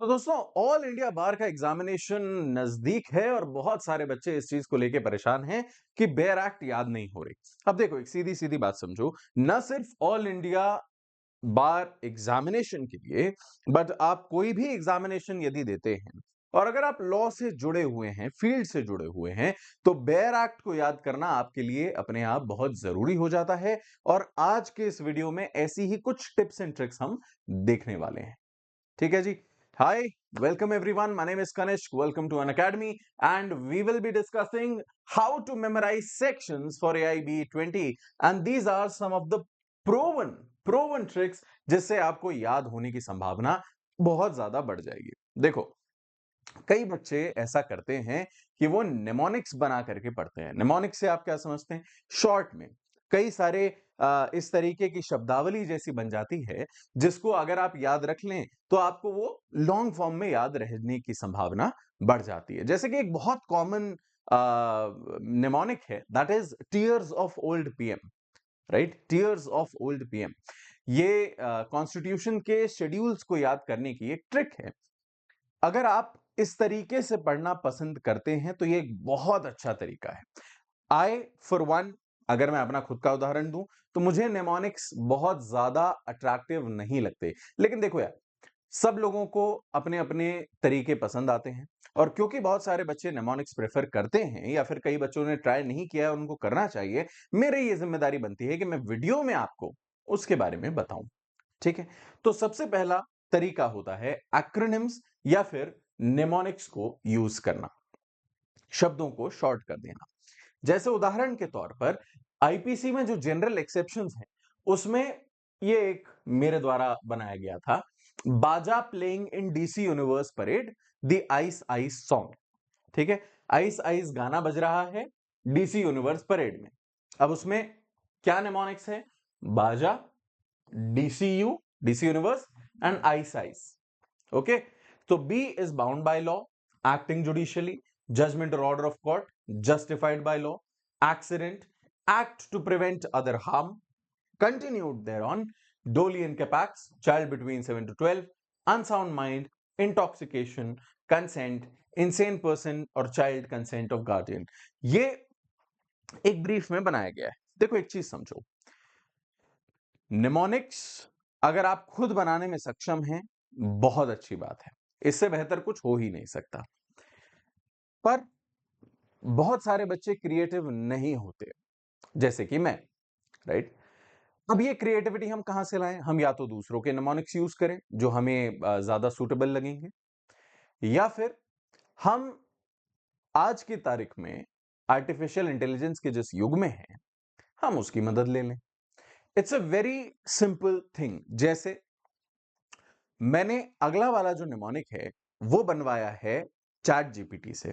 तो दोस्तों all India बार का एग्जामिनेशन नजदीक है और बहुत सारे बच्चे इस चीज को लेके परेशान हैं कि बेयर एक्ट याद नहीं हो रही। अब देखो एक सीधी सीधी बात समझो, न सिर्फ ऑल इंडिया बार एग्जामिनेशन के लिए, बट आप कोई भी एग्जामिनेशन यदि देते हैं और अगर आप लॉ से जुड़े हुए हैं, फील्ड से जुड़े हुए हैं, तो बेयर एक्ट को याद करना आपके लिए अपने आप बहुत जरूरी हो जाता है। और आज के इस वीडियो में ऐसी ही कुछ टिप्स एंड ट्रिक्स हम देखने वाले हैं। ठीक है जी। हाय, welcome everyone. My name is Kanishk. Welcome to an academy, and we will be discussing how to memorize sections for AIB 20. And these are some of the proven tricks जिससे आपको याद होने की संभावना बहुत ज्यादा बढ़ जाएगी। देखो, कई बच्चे ऐसा करते हैं कि वो निमोनिक्स बना करके पढ़ते हैं। निमोनिक्स से आप क्या समझते हैं? शॉर्ट में कई सारे इस तरीके की शब्दावली जैसी बन जाती है जिसको अगर आप याद रख लें तो आपको वो लॉन्ग फॉर्म में याद रहने की संभावना बढ़ जाती है। जैसे कि एक बहुत कॉमन निमोनिक है, that is tears of old PM. Right, tears of old PM. ये कॉन्स्टिट्यूशन के शेड्यूल्स को याद करने की एक ट्रिक है। अगर आप इस तरीके से पढ़ना पसंद करते हैं तो ये एक बहुत अच्छा तरीका है। आई फॉर वन, अगर मैं अपना खुद का उदाहरण दूं तो मुझे नेमोनिक्स बहुत ज्यादा अट्रैक्टिव नहीं लगते। लेकिन देखो यार, सब लोगों को अपने अपने तरीके पसंद आते हैं, और क्योंकि बहुत सारे बच्चे नेमोनिक्स प्रेफर करते हैं या फिर कई बच्चों ने ट्राई नहीं किया है, उनको करना चाहिए। मेरी ये जिम्मेदारी बनती है कि मैं वीडियो में आपको उसके बारे में बताऊं। ठीक है, तो सबसे पहला तरीका होता है एक्रोनिम्स या फिर नेमोनिक्स को यूज करना, शब्दों को शॉर्ट कर देना। जैसे उदाहरण के तौर पर आईपीसी में जो जनरल एक्सेप्शंस हैं उसमें ये एक मेरे द्वारा बनाया गया था, बाजा playing in DC universe parade the ice ice song. ठीक है, आइस आइस गाना बज रहा है डीसी यूनिवर्स परेड में। अब उसमें क्या नेमोनिक्स है? बाजा, DCU, DC universe and ice ice. Okay, तो B is bound by law, acting judicially, judgment or order of court, justified by law, accident, act to prevent other harm, continued thereon, doli and capax, child between 7 to 12, unsound mind, intoxication, consent, insane person और child consent of guardian। ये एक brief में बनाया गया है। देखो एक चीज समझो, निमोनिक्स अगर आप खुद बनाने में सक्षम हैं, बहुत अच्छी बात है, इससे बेहतर कुछ हो ही नहीं सकता। पर बहुत सारे बच्चे क्रिएटिव नहीं होते, जैसे कि मैं। राइट, अब ये क्रिएटिविटी हम कहां से लाएं? हम या तो दूसरों के निमोनिक्स यूज करें जो हमें ज्यादा सूटेबल लगेंगे, या फिर हम आज की तारीख में आर्टिफिशियल इंटेलिजेंस के जिस युग में हैं, हम उसकी मदद ले लें। It's a very simple thing. जैसे मैंने अगला वाला जो निमोनिक है वो बनवाया है चैट जीपीटी से,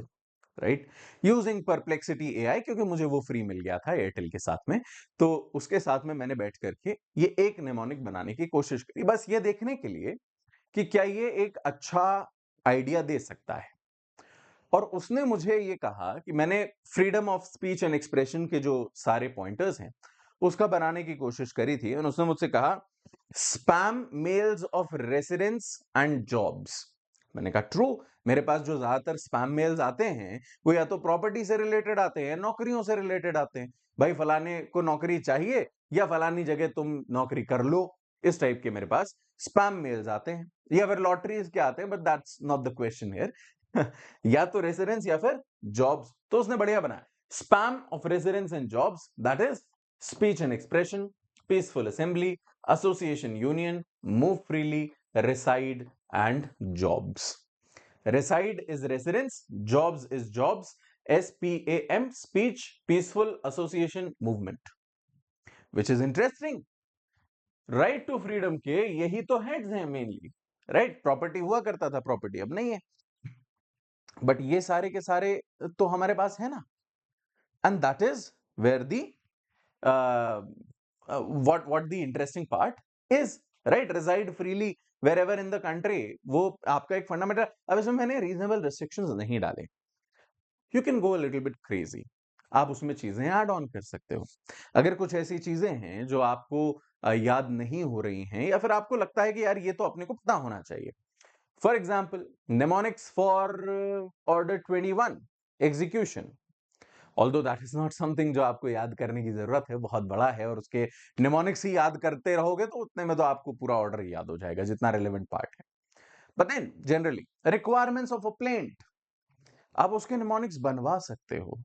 राइट, यूजिंग परप्लेक्सिटी एआई, क्योंकि मुझे वो फ्री मिल गया था एयरटेल के साथ में। तो उसके साथ में मैंने बैठ करके ये एक नेमोनिक बनाने की कोशिश करी, बस ये देखने के लिए कि क्या ये एक अच्छा आइडिया दे सकता है। और उसने मुझे ये कहा कि मैंने freedom of speech and expression के जो सारे पॉइंटर्स हैं उसका बनाने की कोशिश करी थी, और उसने मुझसे कहा spam mails of residence and jobs. मैंने कहा ट्रू, मेरे पास जो ज्यादातर स्पैम मेल्स आते हैं वो या तो प्रॉपर्टी से रिलेटेड आते हैं, नौकरियों से रिलेटेड आते हैं। भाई फलाने को नौकरी चाहिए या फलानी जगह तुम नौकरी कर लो, इस टाइप के मेरे पास स्पैम मेल्स आते हैं, या फिर लॉटरीज के आते हैं, but that's not the question here. या तो रेसिडेंस या फिर जॉब्स। तो उसने बढ़िया बनाया, span of residence and jobs, that is speech and expression, peaceful assembly, association union, move freely, reside and jobs. Reside is residence, jobs is jobs, SPAM, speech, peaceful association movement, which is interesting। Right to freedom के यही तो heads हैं mainly. Right, property हुआ करता था, property अब नहीं है, बट ये सारे के सारे तो हमारे पास है ना। And that is where the what the interesting part is, right? Reside freely wherever in the country, वो आपका एक फंडामेंटल। अब इसमें मैंने रीजनेबल रिस्ट्रिक्शंस नहीं डाले, you can go little bit crazy, आप उसमें चीजें ऐड ऑन कर सकते हो। अगर कुछ ऐसी चीजें हैं जो आपको याद नहीं हो रही हैं, या फिर आपको लगता है कि यार ये तो अपने को पता होना चाहिए, For example, mnemonics for order 21 execution. Although that is not something जो आपको याद करने की जरूरत है, बहुत बड़ा है और उसके mnemonics ही याद करते रहोगे तो उतने में तो आपको पूरा ऑर्डर याद हो जाएगा जितना relevant पार्ट है. But then generally requirements of a plaint, आप उसके निमोनिक्स बनवा सकते हो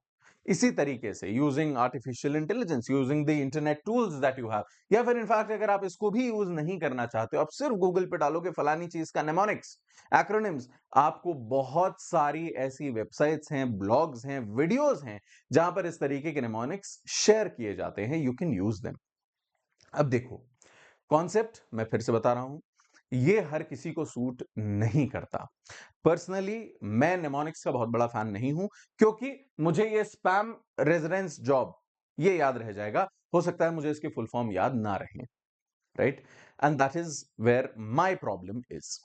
इसी तरीके से using artificial intelligence, using the internet tools that you have, या फिर इनफैक्ट अगर आप इसको भी यूज नहीं करना चाहते हो, आप सिर्फ गूगल पे डालोगे फलानी चीज का निमोनिक्स, एक्रोनिम्स, आपको बहुत सारी ऐसी वेबसाइट्स हैं, ब्लॉग्स हैं, वीडियोस हैं जहां पर इस तरीके के निमोनिक्स शेयर किए जाते हैं. You can use them. अब देखो, कॉन्सेप्ट मैं फिर से बता रहा हूं, ये हर किसी को सूट नहीं करता. पर्सनली मैं निमोनिक्स का बहुत बड़ा फैन नहीं हूं, क्योंकि मुझे ये स्पैम रेजिडेंस जॉब ये याद रह जाएगा. हो सकता है मुझे इसकी फुल फॉर्म याद ना रहे, right? And that is where my problem is.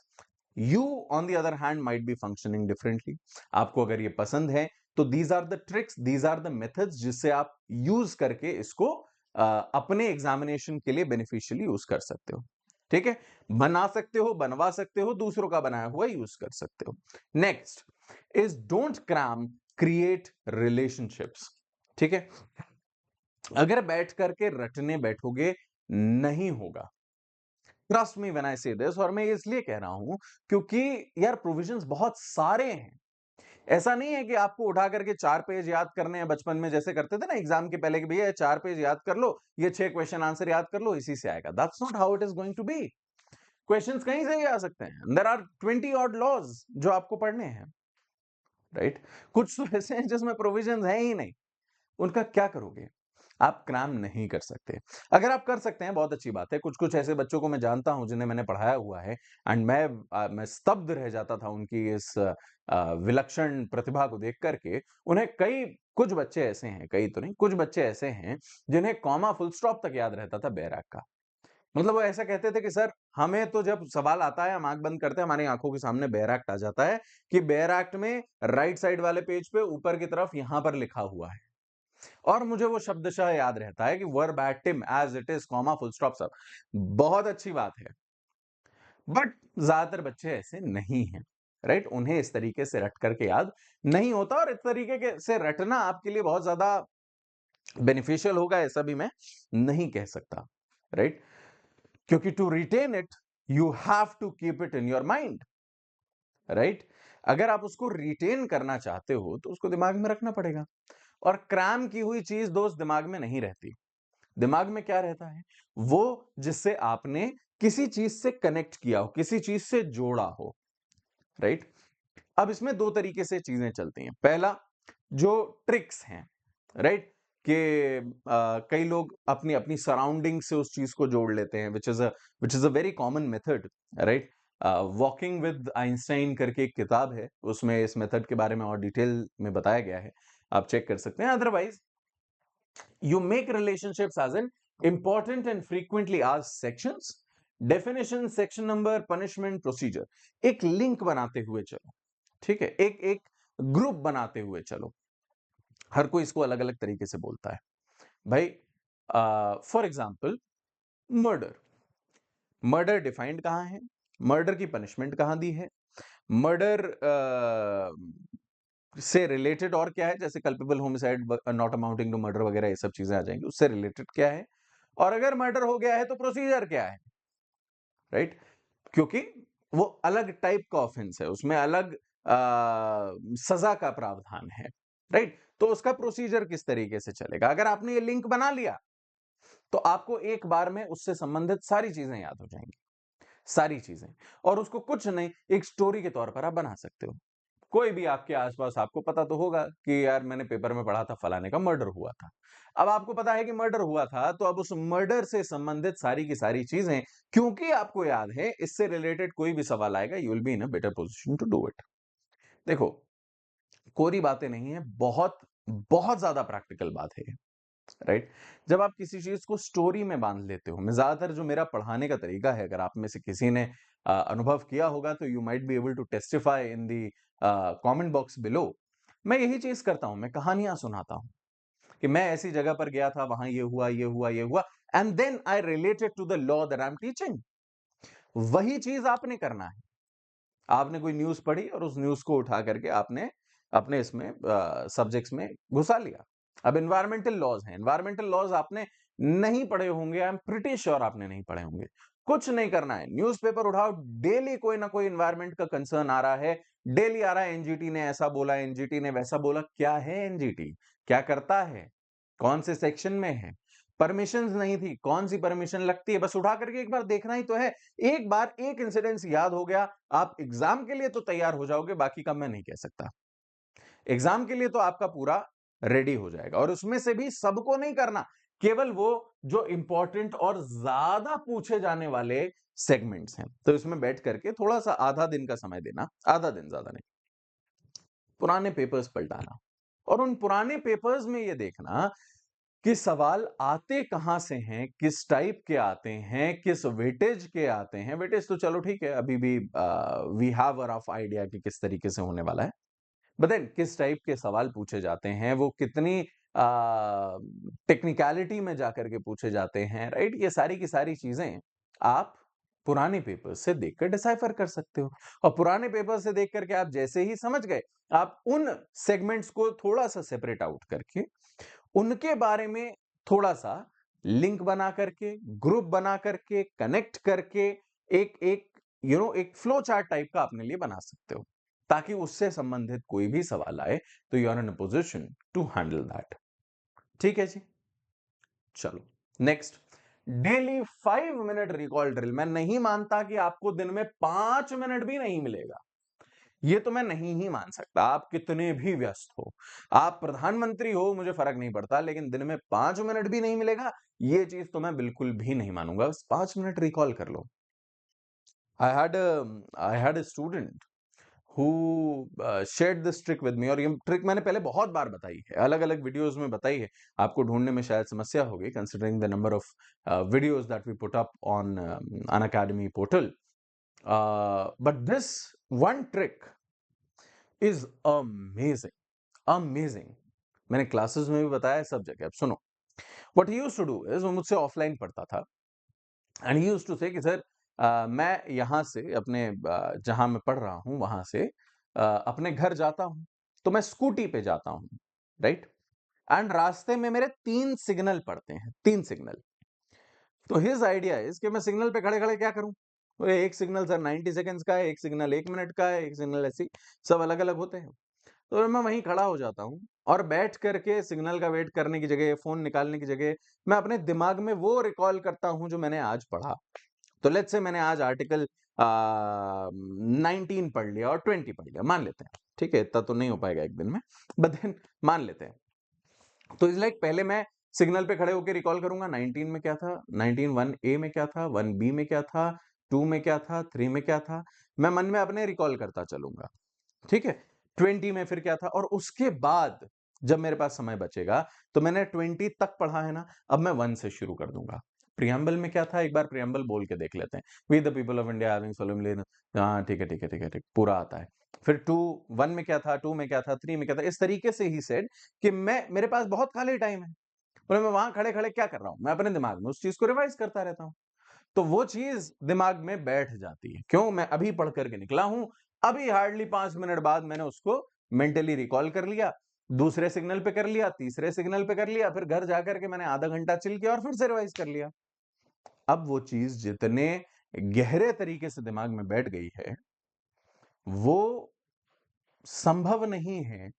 You on the other hand might be functioning differently. आपको अगर ये पसंद है तो these are the tricks, these are the methods जिससे आप यूज करके इसको अपने एग्जामिनेशन के लिए बेनिफिशियली यूज कर सकते हो. ठीक है, बना सकते हो, बनवा सकते हो, दूसरों का बनाया हुआ यूज कर सकते हो. Next is don't cram, create relationships. ठीक है, अगर बैठ करके रटने बैठोगे नहीं होगा. ट्रस्ट मी व्हेन आई से दिस, और मैं इसलिए कह रहा हूं क्योंकि यार प्रोविजंस बहुत सारे हैं. ऐसा नहीं है कि आपको उठा करके 4 पेज याद करने हैं बचपन में जैसे करते थे ना एग्जाम के पहले कि भैया 4 पेज याद कर लो, ये 6 क्वेश्चन आंसर याद कर लो, इसी से आएगा. That's not how it is going to be. Questions कहीं से भी आ सकते हैं. देयर आर 20 ऑड लॉज जो आपको पढ़ने हैं, राइट? कुछ तो ऐसे हैं जिसमें प्रोविजंस हैं ही नहीं, उनका क्या करोगे? आप क्रैम नहीं कर सकते. अगर आप कर सकते हैं बहुत अच्छी बात है. कुछ कुछ ऐसे बच्चों को मैं जानता हूं जिन्हें मैंने पढ़ाया हुआ है, एंड मैं स्तब्ध रह जाता था उनकी इस विलक्षण प्रतिभा को देख करके. उन्हें कई कुछ बच्चे ऐसे हैं, कई तो नहीं, कुछ बच्चे ऐसे हैं जिन्हें कॉमा फुल स्टॉप तक याद रहता था बैराक का. मतलब वो ऐसा कहते थे कि सर हमें तो जब सवाल आता है हम आंख बंद करते हैं, हमारी आंखों के सामने बेयर एक्ट आ जाता है कि बेयर एक्ट में राइट साइड वाले पेज पे ऊपर की तरफ यहां पर लिखा हुआ है, और मुझे वो शब्दशः याद रहता है कि verbatim as it is, comma full stop सब. बहुत अच्छी बात है, बट ज्यादातर बच्चे ऐसे नहीं हैं, राइट? उन्हें इस तरीके से रट करके याद नहीं होता, और इस तरीके से रटना आपके लिए बहुत ज्यादा बेनिफिशियल होगा ऐसा भी मैं नहीं कह सकता, राइट? क्योंकि to retain it you have to keep it in your mind, right? अगर आप उसको रिटेन करना चाहते हो तो उसको दिमाग में रखना पड़ेगा. और क्रैम की हुई चीज दोस्त दिमाग में नहीं रहती. दिमाग में क्या रहता है? वो जिससे आपने किसी चीज से कनेक्ट किया हो, किसी चीज से जोड़ा हो, राइट? अब इसमें दो तरीके से चीजें चलती हैं. पहला, जो ट्रिक्स हैं, राइट, कि कई लोग अपनी अपनी सराउंडिंग से उस चीज को जोड़ लेते हैं, which is a very common method, right? Walking with Einstein करके एक किताब है, उसमें इस मेथड के बारे में और डिटेल में बताया गया है, आप चेक कर सकते हैं. Otherwise you make relationships as an important and frequently asked sections, definition, section number, punishment, procedure. एक लिंक बनाते हुए चलो, ठीक है, एक एक ग्रुप बनाते हुए चलो. हर कोई इसको अलग अलग तरीके से बोलता है भाई. For example, murder. Murder defined कहां है? मर्डर की पनिशमेंट कहां दी है? मर्डर से रिलेटेड और क्या है? जैसे culpable homicide not amounting to murder वगैरह ये सब चीजें आ जाएंगी. उससे रिलेटेड क्या है? और अगर मर्डर हो गया है तो प्रोसीजर क्या है, राइट? क्योंकि वो अलग टाइप का ऑफेंस है, उसमें अलग सजा का प्रावधान है, राइट? तो उसका प्रोसीजर किस तरीके से चलेगा? अगर आपने ये लिंक बना लिया तो आपको एक बार में उससे संबंधित सारी चीजें याद हो जाएंगी, सारी चीजें. और उसको कुछ नहीं, एक स्टोरी के तौर पर आप बना सकते हो. कोई भी आपके आसपास, आपको पता तो होगा कि यार मैंने पेपर में पढ़ा था फलाने का मर्डर हुआ था. अब आपको पता है कि मर्डर हुआ था, तो अब उस मर्डर से संबंधित सारी की सारी चीजें क्योंकि आपको याद है, इससे रिलेटेड कोई भी सवाल आएगा, you will be in a better position to do it. देखो, कोरी बातें नहीं है, बहुत बहुत ज्यादा प्रैक्टिकल बात है, राइट? जब आप किसी चीज को स्टोरी में बांध लेते हो, मैं ज्यादातर जो मेरा पढ़ाने का तरीका है, अगर आप में से किसी ने अनुभव किया होगा तो you might be able to testify in the comment box below. मैं यही चीज करता हूं, मैं कहानियां सुनाता हूं कि मैं ऐसी जगह पर गया था, वहां ये हुआ, ये हुआ, ये हुआ, and then I related to the law that I am teaching. वही चीज आपने करना है. आपने कोई न्यूज़ पढ़ी और उस न्यूज़ को उठा करके आपने अपने इसमें सब्जेक्ट्स में घुसा लिया। अब एनवायरमेंटल लॉज़ हैं, एनवायरमेंटल लॉज़ आपने नहीं पढ़े होंगे, आई एम प्रिटी श्योर आपने नहीं पढ़े होंगे। कुछ नहीं करना है, न्यूज़पेपर उठाओ, डेली कोई ना कोई एनवायरमेंट का कंसर्न आ रहा है, डेली आ रहा है एनजीटी ने ऐसा बोला, एनजीटी ने वैसा बोला। क्या है एनजीटी? क्या करता है? कौन से सेक्शन में है? परमिशंस नहीं थी, कौन सी परमिशन लगती है? बस उठा करके एक बार देखना ही तो है। एक बार एक इंसिडेंस याद हो गया, आप एग्जाम के लिए तो तैयार हो जाओगे, बाकी का मैं नहीं कह सकता। एग्जाम के लिए तो आपका पूरा रेडी हो जाएगा और उसमें से भी सबको नहीं करना, केवल वो जो इंपॉर्टेंट और ज्यादा पूछे जाने वाले सेगमेंट्स हैं। तो इसमें बैठ करके थोड़ा सा आधा दिन का समय देना, आधा दिन ज्यादा नहीं, पुराने पेपर्स पलटाना और उन पुराने पेपर्स में ये देखना कि सवाल आते कहां से हैं, किस टाइप के आते हैं, किस वेटेज के आते हैं। वेटेज तो चलो ठीक है, अभी भी we have a rough idea कि किस तरीके से होने वाला है, बट देन किस टाइप के सवाल पूछे जाते हैं, वो कितनी टेक्निकलिटी में जाकर के पूछे जाते हैं, राइट? ये सारी की सारी चीजें आप पुराने पेपर से देखकर डिसाइफर कर सकते हो और पुराने पेपर से देख करके आप जैसे ही समझ गए, आप उन सेगमेंट्स को थोड़ा सा सेपरेट आउट करके उनके बारे में थोड़ा सा लिंक बना करके, ग्रुप बना करके, कनेक्ट करके एक एक एक फ्लो चार्ट टाइप का अपने लिए बना सकते हो, ताकि उससे संबंधित कोई भी सवाल आए तो you are in a position to handle that. ठीक है जी, चलो next. Daily 5 minute recall drill. मैं नहीं मानता कि आपको दिन में 5 मिनट भी नहीं मिलेगा, ये तो मैं नहीं ही मान सकता। आप कितने भी व्यस्त हो, आप प्रधानमंत्री हो, मुझे फर्क नहीं पड़ता, लेकिन दिन में 5 मिनट भी नहीं मिलेगा, ये चीज तो मैं बिल्कुल भी नहीं मानूंगा। बस 5 मिनट रिकॉल कर लो। I had a student who shared this trick with me, और ये ट्रिक मैंने पहले बहुत बार बताई है, अलग अलग वीडियोस में बताई है। आपको ढूंढने में शायद समस्या होगी, considering the number of videos that we put up on an academy portal, but this one trick is amazing, amazing। मैंने क्लासेस में भी बताया है, सब जगह। अब सुनो, what he used to do is, वो मुझसे ऑफलाइन पढ़ता था एंड ही यूज्ड टू से कि सर मैं यहाँ से अपने जहाँ मैं पढ़ रहा हूँ वहां से अपने घर जाता हूँ, तो मैं स्कूटी पे जाता हूँ, राइट? एंड रास्ते में मेरे 3 सिग्नल पड़ते हैं, 3 सिग्नल। तो हिज आइडिया इज कि मैं सिग्नल पे खड़े खड़े क्या करूं। वो एक सिग्नल सर 90 सेकंड्स का है, एक सिग्नल 1 मिनट का है, एक सिग्नल ऐसी सब अलग अलग होते हैं। तो मैं वहीं खड़ा हो जाता हूँ और बैठ करके सिग्नल का वेट करने की जगह, फोन निकालने की जगह, मैं अपने दिमाग में वो रिकॉल करता हूँ जो मैंने आज पढ़ा। तो लेट्स से मैंने आज आर्टिकल 19 पढ़ लिया और 20 पढ़ लिया, मान लेते हैं, ठीक है? इतना तो नहीं हो पाएगा एक दिन में, बट देन मान लेते हैं। तो इज लाइक पहले मैं सिग्नल पे खड़े होकर रिकॉल करूंगा 19 में क्या था, 19 1A में क्या था, 1B में क्या था, 2 में क्या था, 3 में क्या था, मैं मन में अपने रिकॉल करता चलूंगा। ठीक है? 20 में फिर क्या था, और उसके बाद जब मेरे पास समय बचेगा तो मैंने 20 तक पढ़ा है ना, अब मैं 1 से शुरू कर दूंगा। प्रियम्बल में क्या था, एक बार प्रियम्बल बोल के देख लेते हैं। We the people of India having solemnly, हाँ ठीक है ठीक है ठीक है ठीक, पूरा आता है। फिर 2 1 में क्या था, 2 में क्या था, 3 में क्या था, इस तरीके से ही सेड कि मेरे पास बहुत खाली टाइम है, बोले मैं वहां खड़े खड़े क्या कर रहा हूं, मैं अपने दिमाग में उस चीज को रिवाइज करता रहता हूं। तो वो चीज दिमाग में बैठ जाती है। क्यों? मैं अभी पढ़ करके निकला हूं, अभी हार्डली 5 मिनट बाद मैंने उसको मेंटली रिकॉल कर लिया, दूसरे सिग्नल पे कर लिया, तीसरे सिग्नल पे कर लिया, फिर घर जाकर के मैंने आधा घंटा चिल किया और फिर से रिवाइज कर लिया। अब वो चीज जितने गहरे तरीके से दिमाग में बैठ गई है, वो संभव नहीं है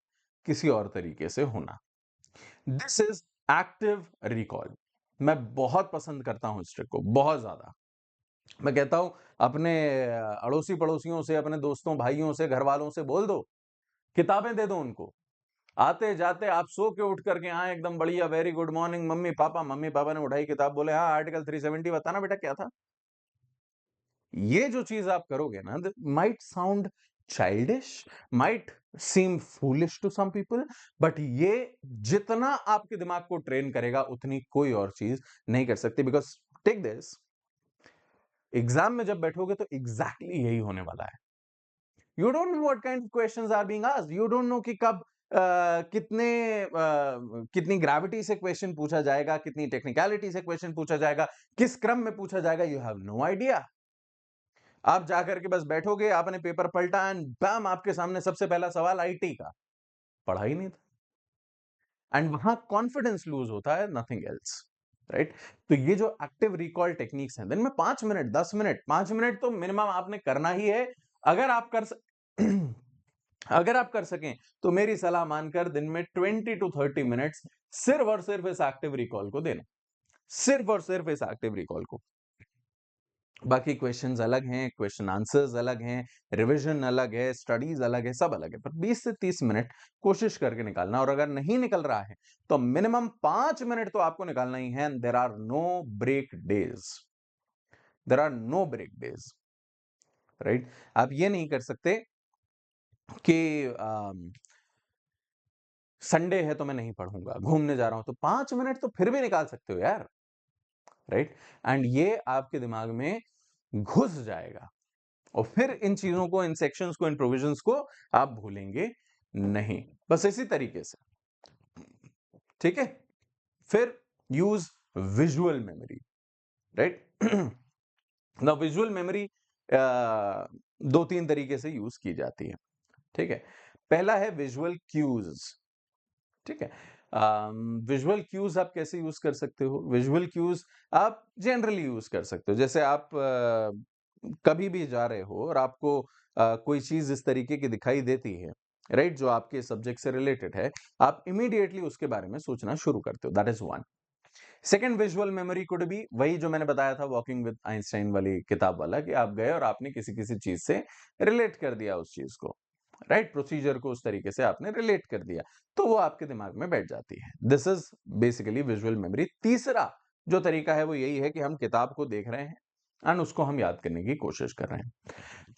किसी और तरीके से होना। This is active recall. मैं बहुत पसंद करता हूं इस ट्रिक को, बहुत ज्यादा। मैं कहता हूं अपने अड़ोसी पड़ोसियों से, अपने दोस्तों भाइयों से, घर वालों से बोल दो, किताबें दे दो उनको, आते जाते आप सो के उठ करके आए एकदम बढ़िया, very good morning mummy papa ने उठाई किताब, बोले हाँ आर्टिकल 370 बताना बेटा क्या था। ये जो चीज आप करोगे ना, might sound childish, might seem foolish to some people, but ये जितना आपके दिमाग को ट्रेन करेगा उतनी कोई और चीज नहीं कर सकती। बिकॉज टेक दिस, एग्जाम में जब बैठोगे तो एग्जैक्टली यही होने वाला है। You don't know what kind of questions are being asked, you don't know कि कब कितनी ग्रेविटी से क्वेश्चन पूछा जाएगा, कितनी टेक्निकलिटी से क्वेश्चन पूछा जाएगा, किस क्रम में पूछा जाएगा, यू हैव नो आइडिया। आप जाकर के बस बैठोगे, आपने पेपर पलटा एंड बैम आपके सामने सबसे पहला सवाल आईटी का, पढ़ा ही नहीं था। एंड वहां कॉन्फिडेंस लूज होता है, नथिंग एल्स, राइट। तो ये जो एक्टिव रिकॉल टेक्निक्स हैं, दिन में 5 मिनट, 10 मिनट, 5 मिनट तो मिनिमम आपने करना ही है। अगर आप कर अगर आप कर सकें तो मेरी सलाह मानकर दिन में 20 to 30 मिनट्स सिर्फ और सिर्फ इस एक्टिव रिकॉल को देना, सिर्फ और सिर्फ इस एक्टिव रिकॉल को। बाकी क्वेश्चंस अलग हैं, क्वेश्चन आंसर्स अलग हैं, रिवीजन अलग है, स्टडीज अलग है, सब अलग है, पर 20 से 30 मिनट कोशिश करके निकालना। और अगर नहीं निकल रहा है तो मिनिमम 5 मिनट तो आपको निकालना ही है। There are no break days, there are no break days, right. आप ये नहीं कर सकते कि संडे है तो मैं नहीं पढ़ूंगा, घूमने जा रहा हूं, तो 5 मिनट तो फिर भी निकाल सकते हो यार, राइट। एंड ये आपके दिमाग में घुस जाएगा और फिर इन चीजों को, इन सेक्शंस को, इन प्रोविजंस को आप भूलेंगे नहीं। बस इसी तरीके से, ठीक है। फिर यूज विजुअल मेमोरी, राइट। ना विजुअल मेमोरी 2-3 तरीके से यूज की जाती है, ठीक है। पहला है विजुअल क्यूज, ठीक है। विजुअल क्यूज आप कैसे यूज कर सकते हो? विजुअल क्यूज आप जनरली यूज कर सकते हो, जैसे आप कभी भी जा रहे हो और आपको कोई चीज इस तरीके की दिखाई देती है, राइट, जो आपके सब्जेक्ट से रिलेटेड है, आप इमीडिएटली उसके बारे में सोचना शुरू करते हो। That is one. Second visual memory could be वही जो मैंने बताया था, वॉकिंग विद आइंस्टाइन वाली किताब वाला, कि आप गए और आपने किसी किसी चीज से रिलेट कर दिया उस चीज को, राइट, प्रोसीजर को उस तरीके से आपने रिलेट कर दिया, तो वो आपके दिमाग में बैठ जाती है। This is basically visual memory. तीसरा जो तरीका है वो यही है कि हम किताब को देख रहे हैं एंड उसको हम याद करने की कोशिश कर रहे हैं।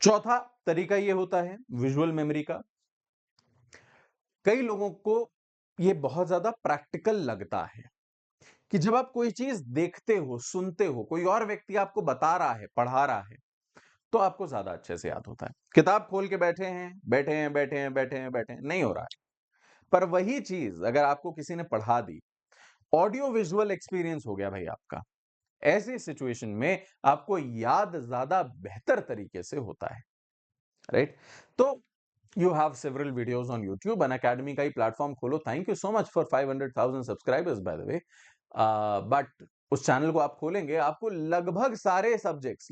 चौथा तरीका ये होता है विजुअल मेमोरी का, कई लोगों को ये बहुत ज्यादा प्रैक्टिकल लगता है कि जब आप कोई चीज देखते हो, सुनते हो, कोई और व्यक्ति आपको बता रहा है, पढ़ा रहा है, तो आपको ज्यादा अच्छे से याद होता है। किताब खोल के बैठे हैं, बैठे हैं, बैठे हैं, बैठे हैं, बैठे हैं, नहीं हो रहा है। पर वही चीज अगर आपको किसी ने पढ़ा दी, ऑडियो विजुअल एक्सपीरियंस हो गया भाई आपका, ऐसी सिचुएशन में आपको याद ज्यादा बेहतर तरीके से होता है, राइट। तो you have several videos on YouTube, Unacademy का ही प्लेटफॉर्म खोलो। Thank you so much for 500,000 subscribers by the way. But उस चैनल को आप खोलेंगे, आपको लगभग सारे सब्जेक्ट्स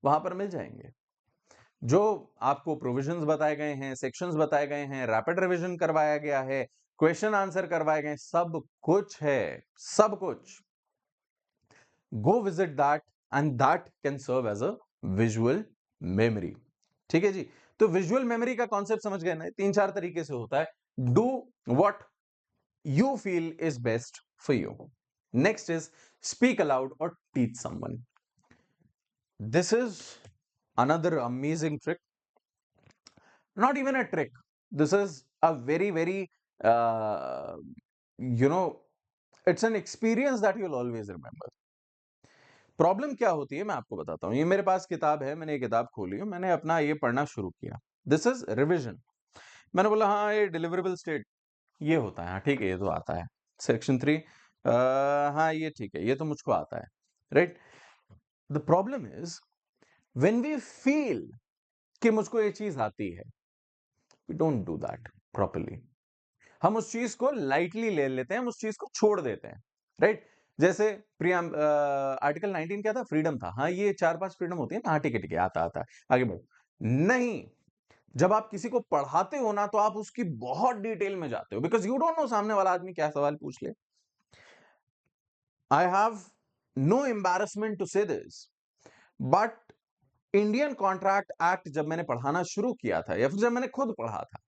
वहां पर मिल जाएंगे। जो आपको प्रोविजंस बताए गए हैं, सेक्शंस बताए गए हैं, रैपिड रिवीजन करवाया गया है, क्वेश्चन आंसर करवाए गए, सब कुछ है, सब कुछ। Go visit that and that can serve as a visual memory, ठीक है जी। तो विजुअल मेमोरी का कॉन्सेप्ट समझ गए ना? 3-4 तरीके से होता है। Do what you feel is best for you. Next is speak aloud और teach someone. This is another amazing trick, not even a trick, this is a very very uh, you know it's an experience that you'll always remember। Problem क्या होती है मैं आपको बताता हूं। ये मेरे पास किताब है, मैंने ये किताब खोली, मैंने अपना ये पढ़ना शुरू किया। This is revision. मैंने बोला हाँ ये डिलीवरेबल स्टेट ये होता है, हाँ ठीक है, ये तो आता है। सेक्शन 3, हाँ ये ठीक है, ये तो मुझको आता है, right. The problem is when we feel कि मुझको ये चीज आती है, we don't do that properly. हम उस चीज को लाइटली ले लेते हैं, हम उस चीज को छोड़ देते हैं, राइट। जैसे प्रियम आर्टिकल 19 क्या था? फ्रीडम था। हाँ ये 4-5 फ्रीडम होती है ना, हाँ ठीक है आता आता है, आगे बढ़ो। नहीं, जब आप किसी को पढ़ाते हो ना तो आप उसकी बहुत डिटेल में जाते हो, बिकॉज यू डोंट नो सामने वाला आदमी क्या सवाल पूछ ले। I have no embarrassment to say this, but Indian contract act जब मैंने पढ़ाना शुरू किया था या फिर जब मैंने खुद पढ़ा था,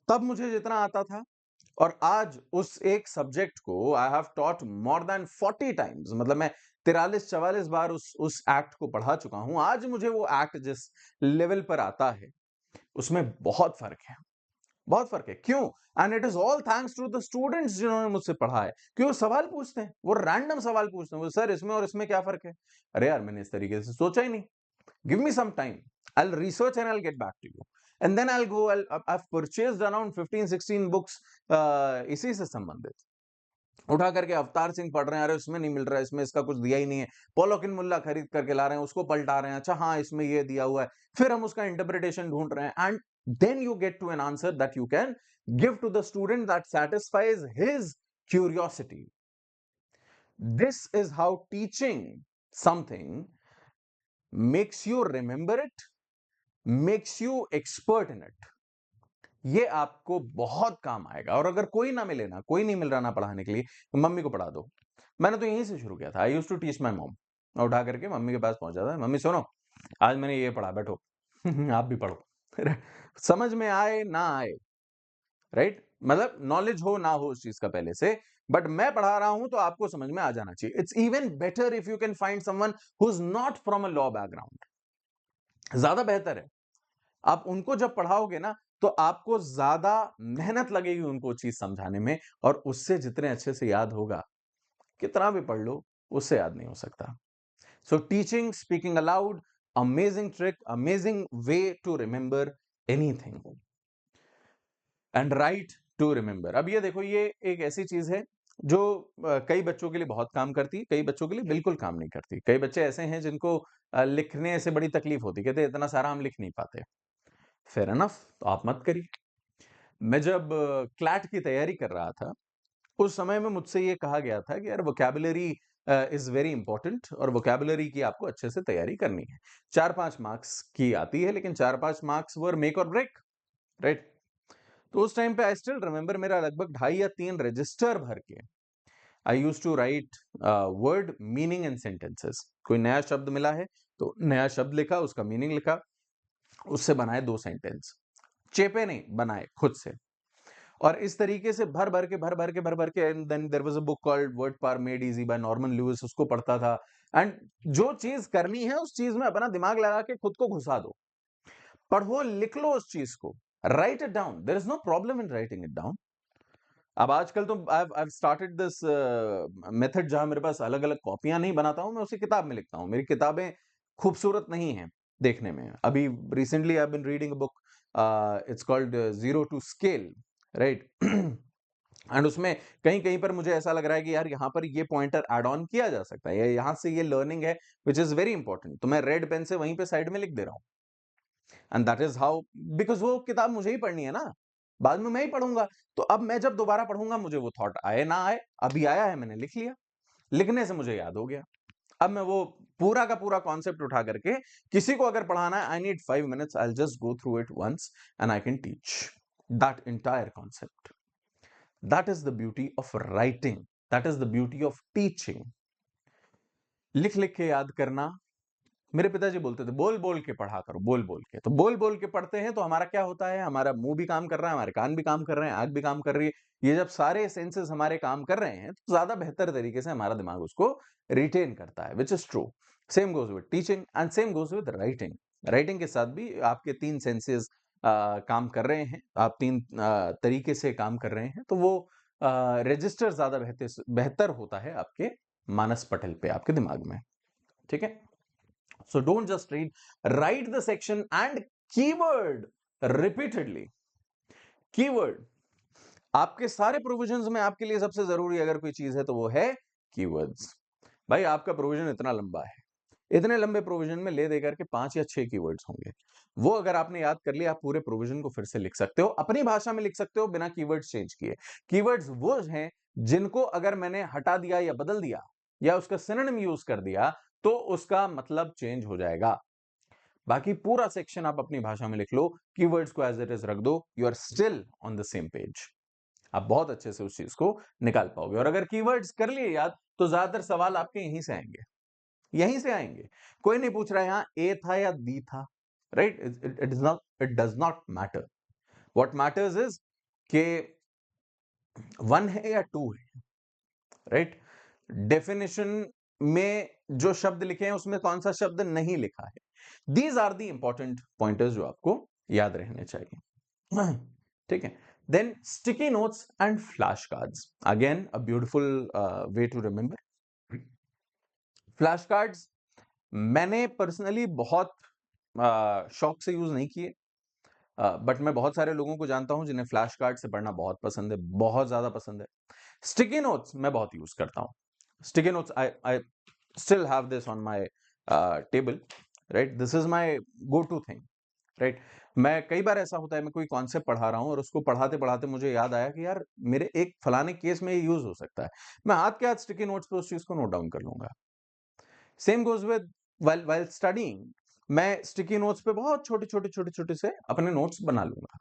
तब मुझे जितना आता था, और आज उस एक सब्जेक्ट को I have taught more than 40 times, मतलब मैं 43-44 बार उस एक्ट को पढ़ा चुका हूं। आज मुझे वो एक्ट जिस लेवल पर आता है उसमें बहुत फर्क है, बहुत फर्क है। क्यों? And it is all thanks to the students जिन्होंने मुझसे पढ़ा है। क्यों? सवाल पूछते हैं, वो रैंडम सवाल पूछते हैं, वो सर इसमें और इसमें क्या फर्क है? अरे यार मैंने इस तरीके से सोचा ही नहीं। Give me some time. I'll research and I'll get back to you. And then I've purchased around 15-16 books इसी से संबंधित, उठा करके अवतार सिंह पढ़ रहे हैं, अरे इसमें नहीं मिल रहा है, इसमें इसका कुछ दिया ही नहीं है। पॉलोकिन मुल्ला खरीद करके ला रहे हैं, उसको पलटा रहे हैं, अच्छा हाँ इसमें ये दिया हुआ है, फिर हम उसका इंटरप्रिटेशन ढूंढ रहे हैं, and then you get to an answer that you can give to the student that satisfies his curiosity. This is how teaching something makes you remember it, makes you expert in it. ये आपको बहुत काम आएगा। और अगर कोई ना मिले ना, कोई नहीं मिल रहा ना पढ़ाने के लिए, तो मम्मी को पढ़ा दो। मैंने तो यहीं से शुरू किया था। I used to teach my mom. मैं उठा करके मम्मी के पास पहुंच जाता था, मम्मी सुनो, आज मैंने ये पढ़ा, बैठो आप भी पढ़ो समझ में आए ना आए, राइट? मतलब नॉलेज हो ना हो उस चीज का पहले से, बट मैं पढ़ा रहा हूं तो आपको समझ में आ जाना चाहिए। It's even better if you can find someone who is not from a law background. ज्यादा बेहतर है। आप उनको जब पढ़ाओगे ना, तो आपको ज्यादा मेहनत लगेगी उनको चीज समझाने में, और उससे जितने अच्छे से याद होगा, कितना भी पढ़ लो, उससे याद नहीं हो सकता। So teaching, speaking aloud, amazing trick, amazing way to remember anything, and write to remember. अब ये देखो, ये एक ऐसी चीज है जो कई बच्चों के लिए बहुत काम करती है, कई बच्चों के लिए बिल्कुल काम नहीं करती। कई बच्चे ऐसे हैं जिनको लिखने से बड़ी तकलीफ होती, कहते इतना सारा हम लिख नहीं पाते। फेयर एनफ, तो आप मत करिए। मैं जब क्लैट की तैयारी कर रहा था, उस समय में मुझसे ये कहा गया था कि यार वोकैबुलरी इज वेरी इंपॉर्टेंट, और वोकैबुलरी की आपको अच्छे से तैयारी करनी है। 4-5 मार्क्स की आती है, लेकिन 4-5 मार्क्स वर मेक और ब्रेक, राइट? तो उस टाइम पे आई स्टिल रिमेंबर, मेरा लगभग 2.5 या 3 रजिस्टर भर के I use to write word meaning in sentences. कोई नया शब्द मिला है तो नया शब्द लिखा, उसका मीनिंग लिखा, उससे बनाए 2 सेंटेंस। चेपे नहीं, बनाए खुद से। और इस तरीके से भर भर के and then there was a book called Word Power Made Easy by Norman Lewis, उसको पढ़ता था। एंड जो चीज करनी है उस चीज में अपना दिमाग लगा के खुद को घुसा दो, पढ़ो, लिख लो उस चीज को, write it down, there is no problem in writing it down. अब आजकल तो आई स्टार्टेड दिस मेथड, जहां मेरे पास अलग अलग कॉपियां नहीं बनाता हूं, मैं उसी किताब में लिखता हूं। मेरी किताबें खूबसूरत नहीं है देखने में। अभी recently I been reading a book, it's called zero to scale, right? And उसमें कहीं कहीं पर मुझे ऐसा लग रहा है कि यार यहाँ पर ये पॉइंटर ऐड ऑन किया जा सकता है, या यहाँ से ये लर्निंग है विच इज वेरी इंपॉर्टेंट, तो मैं रेड पेन से वहीं पे साइड में लिख दे रहा हूँ। And that is how, because वो किताब मुझे ही पढ़नी है ना, बाद में मैं ही पढ़ूंगा। तो अब मैं जब दोबारा पढ़ूंगा, मुझे वो थॉट आए ना आए, अभी आया है, मैंने लिख लिया, लिखने से मुझे याद हो गया। अब मैं वो पूरा का पूरा कॉन्सेप्ट उठा करके किसी को अगर पढ़ाना है, I need 5 minutes, I just go through it once and I can teach that entire concept. That is the beauty of writing, that is the beauty of teaching. लिख लिख के याद करना। मेरे पिताजी बोलते थे बोल बोल के पढ़ा करो, बोल बोल के। तो बोल बोल के पढ़ते हैं तो हमारा क्या होता है, हमारा मुंह भी काम कर रहा है, हमारे कान भी काम कर रहे हैं, आंख भी काम कर रही है। ये जब सारे सेंसेस हमारे काम कर रहे हैं, तो ज्यादा बेहतर तरीके से हमारा दिमाग उसको रिटेन करता है, which is true. Same goes with teaching and same goes with writing. Writing के साथ भी आपके 3 सेंसेस काम कर रहे हैं, आप 3 तरीके से काम कर रहे हैं, तो वो रजिस्टर ज्यादा बेहतर बेहतर होता है आपके मानस पटल पे, आपके दिमाग में। ठीक है? So don't just read, write the section and keyword repeatedly. Keyword, आपके सारे प्रोविजंस में आपके लिए सबसे जरूरी अगर कोई चीज है तो वो है कीवर्ड्स। भाई आपका प्रोविजन इतना लंबा है, इतने लंबे प्रोविजन में ले देकर के 5 या 6 कीवर्ड्स होंगे। वो अगर आपने याद कर लिया, आप पूरे प्रोविजन को फिर से लिख सकते हो, अपनी भाषा में लिख सकते हो, बिना कीवर्ड्स चेंज किए। कीवर्ड्स वो हैं जिनको अगर मैंने हटा दिया या बदल दिया या उसका सिनोनिम यूज कर दिया, तो उसका मतलब चेंज हो जाएगा। बाकी पूरा सेक्शन आप अपनी भाषा में लिख लो, कीवर्ड्स को एज इट इज रख दो, you are still on the same page. आप बहुत अच्छे से उस चीज को निकाल पाओगे। और अगर कीवर्ड्स कर लिए याद, तो ज्यादातर सवाल आपके यहीं से आएंगे, यहीं से आएंगे। कोई नहीं पूछ रहा है यहां ए था या दी था, right? It does not matter. What matters is के 1 है या 2 है, राइट? डेफिनेशन में जो शब्द लिखे हैं उसमें कौन सा शब्द नहीं लिखा है। These are the important pointers जो आपको याद रहने चाहिए। ठीक है? Then sticky notes and flash cards, again a beautiful way to remember. Flash cards मैंने पर्सनली बहुत शौक से यूज नहीं किए। बट मैं बहुत सारे लोगों को जानता हूं जिन्हें फ्लैश कार्ड से पढ़ना बहुत पसंद है, बहुत ज्यादा पसंद है। स्टिकी नोट्स मैं बहुत यूज करता हूं। Sticky notes I still have this on my table, right? This is my go to thing, right? मैं कई बार ऐसा होता है, मैं कोई कॉन्सेप्ट पढ़ा रहा हूं और उसको पढ़ाते पढ़ाते मुझे याद आया कि यार मेरे एक फलाने केस में ये यूज हो सकता है, मैं हाथ के हाथ स्टिकी नोट्स पे उस चीज को नोट डाउन कर लूंगा। Same goes with while studying, मैं स्टिकी नोट्स पे बहुत छोटे छोटे छोटे छोटे से अपने नोट्स बना लूंगा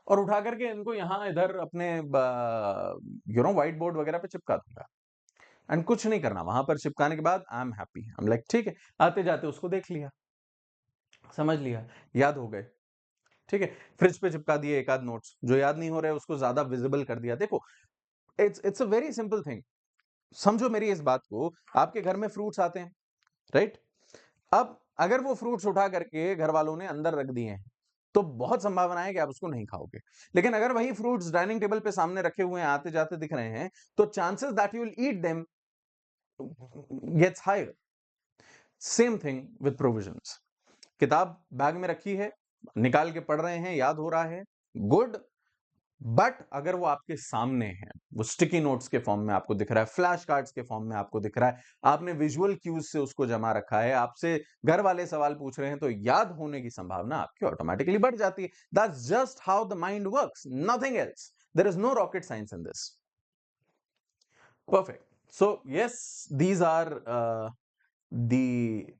और उठा करके इनको यहाँ इधर अपने व्हाइट बोर्ड वगैरह पे चिपका दूंगा। एंड कुछ नहीं करना, वहां पर चिपकाने के बाद I am happy, I am like ठीक है, आते जाते उसको देख लिया, समझ लिया, याद हो गए, ठीक है। फ्रिज पे चिपका दिए एक आध नोट्स, जो याद नहीं हो रहे उसको ज्यादा विजिबल कर दिया। देखो, it's a very simple thing. समझो मेरी इस बात को, आपके घर में फ्रूट्स आते हैं, राइट? अब अगर वो फ्रूट्स उठा करके घर वालों ने अंदर रख दिए हैं, तो बहुत संभावना है कि आप उसको नहीं खाओगे। लेकिन अगर वही फ्रूट्स डाइनिंग टेबल पे सामने रखे हुए हैं, आते जाते दिख रहे हैं, तो chances that you will eat them gets higher. Same thing with provisions. किताब बैग में रखी है, निकाल के पढ़ रहे हैं, याद हो रहा है, गुड। बट अगर वो आपके सामने है, वो स्टिकी नोट्स के फॉर्म में आपको दिख रहा है, फ्लैश कार्ड्स के फॉर्म में आपको दिख रहा है, आपने विजुअल क्यूज से उसको जमा रखा है, आपसे घर वाले सवाल पूछ रहे हैं, तो याद होने की संभावना आपकी ऑटोमेटिकली बढ़ जाती है। That's just how the mind works, nothing else. There is no rocket science in this. Perfect. So yes, these are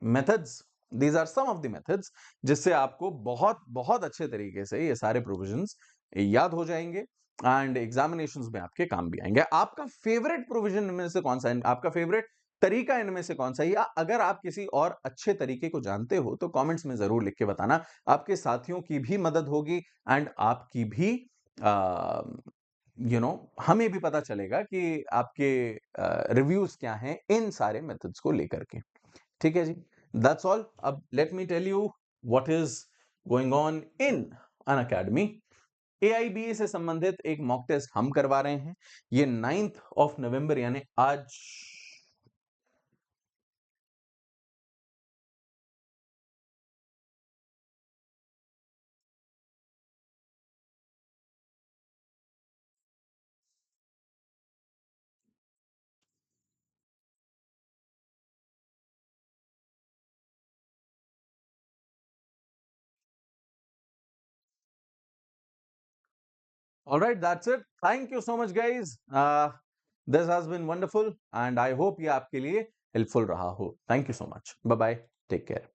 methods, these are some of the methods जिससे आपको बहुत बहुत अच्छे तरीके से ये सारे प्रोविजंस याद हो जाएंगे एंड एग्जामिनेशंस में आपके काम भी आएंगे। आपका फेवरेट प्रोविजन इनमें से कौन सा है? आपका फेवरेट तरीका इनमें से कौन सा है? या अगर आप किसी और अच्छे तरीके को जानते हो तो कमेंट्स में जरूर लिख के बताना। आपके साथियों की भी मदद होगी एंड आपकी भी हमें भी पता चलेगा कि आपके रिव्यूज क्या हैं इन सारे मेथड्स को लेकर के। ठीक है जी, दैट्स ऑल। अब let me tell you what is going on in Unacademy. AIBA से संबंधित एक मॉक टेस्ट हम करवा रहे हैं। ये 9th ऑफ नवंबर यानी आज, all right, that's it. Thank you so much guys. This has been wonderful and I hope ये आपके लिए हेल्पफुल रहा हो। Thank you so much, bye bye, take care.